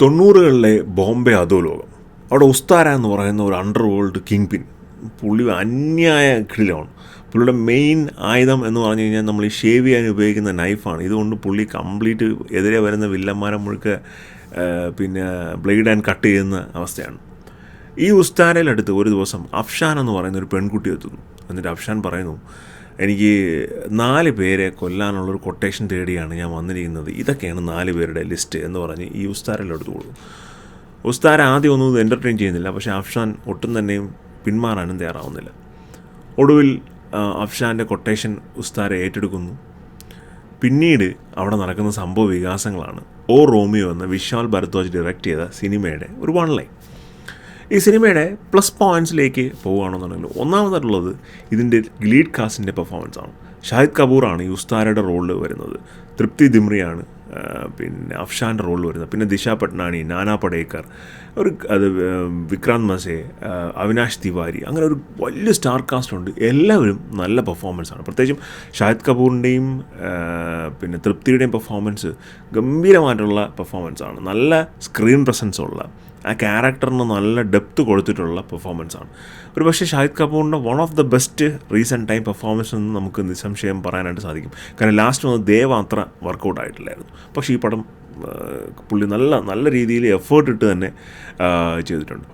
90കളിലെ ബോംബെ അധോലോകം. അവിടെ ഉസ്താര എന്ന് പറയുന്ന ഒരു അണ്ടർ വേൾഡ് കിങ് പിൻ. പുള്ളി അന്യായ കിടിലമാണ്. പുള്ളിയുടെ മെയിൻ ആയുധം എന്ന് പറഞ്ഞു കഴിഞ്ഞാൽ നമ്മൾ ഈ ഷേവ് ചെയ്യാൻ ഉപയോഗിക്കുന്ന നൈഫാണ്. ഇതുകൊണ്ട് പുള്ളി കംപ്ലീറ്റ് എതിരെ വരുന്ന വില്ലന്മാരെ മുഴുക്കെ പിന്നെ ബ്ലേഡ് ആൻഡ് കട്ട് ചെയ്യുന്ന അവസ്ഥയാണ്. ഈ ഉസ്താരയിലടുത്ത് ഒരു ദിവസം അഫ്ഷാൻ എന്ന് പറയുന്ന ഒരു പെൺകുട്ടി എത്തുന്നു. എന്നിട്ട് അഫ്ഷാൻ പറയുന്നു, എനിക്ക് 4 പേരെ കൊല്ലാനുള്ളൊരു കൊട്ടേഷൻ തേടിയാണ് ഞാൻ വന്നിരിക്കുന്നത്, ഇതൊക്കെയാണ് 4 പേരുടെ ലിസ്റ്റ് എന്ന് പറഞ്ഞ് ഈ ഉസ്താരയിലെടുത്ത് കൊടുക്കും. ഉസ്താര ആദ്യം ഒന്നും ഇത് എൻ്റർടൈൻ ചെയ്യുന്നില്ല. പക്ഷേ അഫ്ഷാൻ ഒട്ടും തന്നെയും പിന്മാറാനും തയ്യാറാവുന്നില്ല. ഒടുവിൽ അഫ്ഷാൻ്റെ കൊട്ടേഷൻ ഉസ്താര ഏറ്റെടുക്കുന്നു. പിന്നീട് അവിടെ നടക്കുന്ന സംഭവ വികാസങ്ങളാണ് ഓ റോമിയോ എന്ന വിശാൽ ഭരദ്വാജ് ഡയറക്റ്റ് ചെയ്ത സിനിമയുടെ ഒരു വൺ ലൈൻ. ഈ സിനിമയുടെ പ്ലസ് പോയിൻറ്റ്സിലേക്ക് പോവുകയാണെന്നുണ്ടെങ്കിൽ ഒന്നാമതായിട്ടുള്ളത് ഇതിൻ്റെ ലീഡ് കാസ്റ്റിൻ്റെ പെർഫോമൻസാണ്. ഷാഹിദ് കപൂറാണ് ഈ ഉസ്താരയുടെ റോളിൽ വരുന്നത്. തൃപ്തി ദിമ്രിയാണ് പിന്നെ അഫ്ഷാൻ്റെ റോളിൽ വരുന്നത്. പിന്നെ ദിശ പട്നാണി, നാനാ പടേക്കർ, വിക്രാന്ത് മസേ, അവിനാഷ് തിവാരി, അങ്ങനെ ഒരു വലിയ സ്റ്റാർ കാസ്റ്റ് ഉണ്ട്. എല്ലാവരും നല്ല പെർഫോമൻസാണ്. പ്രത്യേകിച്ചും ഷാഹിദ് കപൂറിൻ്റെയും പിന്നെ തൃപ്തിയുടെയും പെർഫോമൻസ് ഗംഭീരമായിട്ടുള്ള പെർഫോമൻസാണ്. നല്ല സ്ക്രീൻ പ്രസൻസ് ഉള്ള, ആ ക്യാരക്ടറിന് നല്ല ഡെപ്ത് കൊടുത്തിട്ടുള്ള പെർഫോമൻസാണ്. ഒരു പക്ഷേ ഷാഹിദ് കപൂറിൻ്റെ one of the best recent time performance എന്ന് നമുക്ക് നിസ്സംശയം പറയാനായിട്ട് സാധിക്കും. കാരണം ലാസ്റ്റ് വന്ന് ദേവ അത്ര വർക്കൗട്ട് ആയിട്ടില്ലായിരുന്നു. പക്ഷേ ഈ പടം പുള്ളി നല്ല രീതിയിൽ എഫേർട്ട് ഇട്ട് തന്നെ ചെയ്തിട്ടുണ്ട്.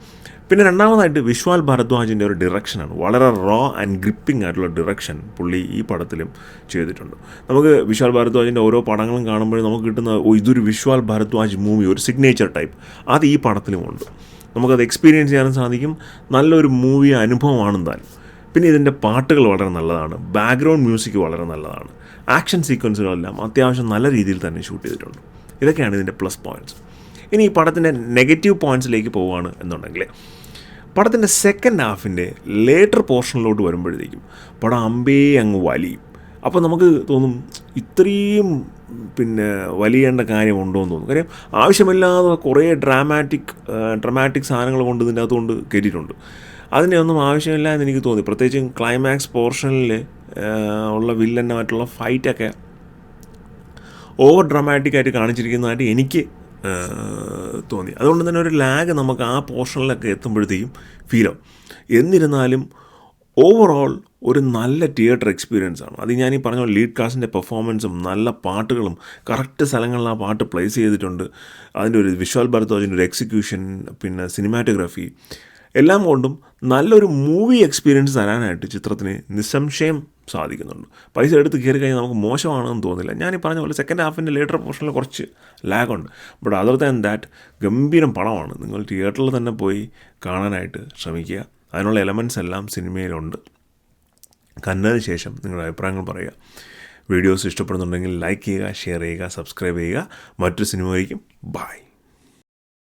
പിന്നെ രണ്ടാമതായിട്ട് വിശ്വാൽ ഭരദ്വാജിൻ്റെ ഒരു ഡിറക്ഷനാണ്. വളരെ റോ ആൻഡ് ഗ്രിപ്പിംഗ് ആയിട്ടുള്ള ഡിറക്ഷൻ പുള്ളി ഈ പടത്തിലും ചെയ്തിട്ടുണ്ട്. നമുക്ക് വിശ്വാൽ ഭരദ്വാജിൻ്റെ ഓരോ പടങ്ങളും കാണുമ്പോഴും നമുക്ക് കിട്ടുന്ന ഇതൊരു വിശ്വാൽ ഭരദ്വാജ് മൂവി, ഒരു സിഗ്നേച്ചർ ടൈപ്പ്, അത് ഈ പടത്തിലുമുണ്ട്. നമുക്കത് എക്സ്പീരിയൻസ് ചെയ്യാനും സാധിക്കും. നല്ലൊരു മൂവി അനുഭവമാണെന്തായാലും. പിന്നെ ഇതിൻ്റെ പാട്ടുകൾ വളരെ നല്ലതാണ്. ബാക്ക്ഗ്രൗണ്ട് മ്യൂസിക് വളരെ നല്ലതാണ്. ആക്ഷൻ സീക്വൻസുകളെല്ലാം അത്യാവശ്യം നല്ല രീതിയിൽ തന്നെ ഷൂട്ട് ചെയ്തിട്ടുണ്ട്. ഇതൊക്കെയാണ് ഇതിൻ്റെ പ്ലസ് പോയിൻറ്റ്സ്. ഇനി ഈ പടത്തിൻ്റെ നെഗറ്റീവ് പോയിൻറ്റ്സിലേക്ക് പോവുകയാണ് എന്നുണ്ടെങ്കിൽ, പടത്തിൻ്റെ സെക്കൻഡ് ഹാഫിൻ്റെ ലേറ്റർ പോർഷനിലോട്ട് വരുമ്പോഴത്തേക്കും പടം അങ്ങ് വലിയും. അപ്പോൾ നമുക്ക് തോന്നും ഇത്രയും പിന്നെ വലിയേണ്ട കാര്യമുണ്ടോ എന്ന് തോന്നും. കാര്യം ആവശ്യമില്ലാതെ കുറേ ഡ്രമാറ്റിക് സാധനങ്ങൾ കൊണ്ട് ഇതിൻ്റെ അകത്തുകൊണ്ട് കയറ്റിയിട്ടുണ്ട്. അതിൻ്റെ ഒന്നും ആവശ്യമില്ല എന്ന് എനിക്ക് തോന്നി. പ്രത്യേകിച്ചും ക്ലൈമാക്സ് പോർഷനിൽ ഉള്ള വില്ലനുമായിട്ടുള്ള ഫൈറ്റൊക്കെ ഓവർ ഡ്രമാറ്റിക്കായിട്ട് കാണിച്ചിരിക്കുന്നതായിട്ട് എനിക്ക് തോന്നി. അതുകൊണ്ട് തന്നെ ഒരു ലാഗ് നമുക്ക് ആ പോർഷനിലൊക്കെ എത്തുമ്പോഴത്തേക്കും ഫീലാവും. എന്നിരുന്നാലും ഓവറോൾ ഒരു നല്ല തിയേറ്റർ എക്സ്പീരിയൻസ് ആണ്. അത് ഞാൻ ഈ പറഞ്ഞ ലീഡ് കാസ്റ്റിൻ്റെ പെർഫോമൻസും നല്ല പാട്ടുകളും കറക്റ്റ് സ്ഥലങ്ങളിൽ ആ പാട്ട് പ്ലേസ് ചെയ്തിട്ടുണ്ട്. അതിൻ്റെ ഒരു വിശ്വാൽ ഭരദ്വാജിൻ്റെ ഒരു എക്സിക്യൂഷൻ, പിന്നെ സിനിമാറ്റോഗ്രാഫി, എല്ലാം കൊണ്ടും നല്ലൊരു മൂവി എക്സ്പീരിയൻസ് തരാനായിട്ട് ചിത്രത്തിന് നിസ്സംശയം സാധിക്കുന്നുണ്ട്. പൈസ എടുത്ത് കയറി കഴിഞ്ഞാൽ നമുക്ക് മോശമാണെന്ന് തോന്നില്ല. ഞാൻ ഈ പറഞ്ഞ പോലെ സെക്കൻഡ് ഹാഫിൻ്റെ ലേറ്റർ പോർഷനിൽ കുറച്ച് ലാഗുണ്ട്. ബട്ട് അതർ ദാൻ ദാറ്റ് ഗംഭീരം പടമാണ്. നിങ്ങൾ തിയേറ്ററിൽ തന്നെ പോയി കാണാനായിട്ട് ശ്രമിക്കുക. അതിനുള്ള എലമെൻറ്റ്സ് എല്ലാം സിനിമയിലുണ്ട്. കണ്ടതിന് ശേഷം നിങ്ങളുടെ അഭിപ്രായങ്ങൾ പറയുക. വീഡിയോസ് ഇഷ്ടപ്പെടുന്നുണ്ടെങ്കിൽ ലൈക്ക് ചെയ്യുക, ഷെയർ ചെയ്യുക, സബ്സ്ക്രൈബ് ചെയ്യുക. മറ്റൊരു സിനിമ ആയിരിക്കും. ബൈ.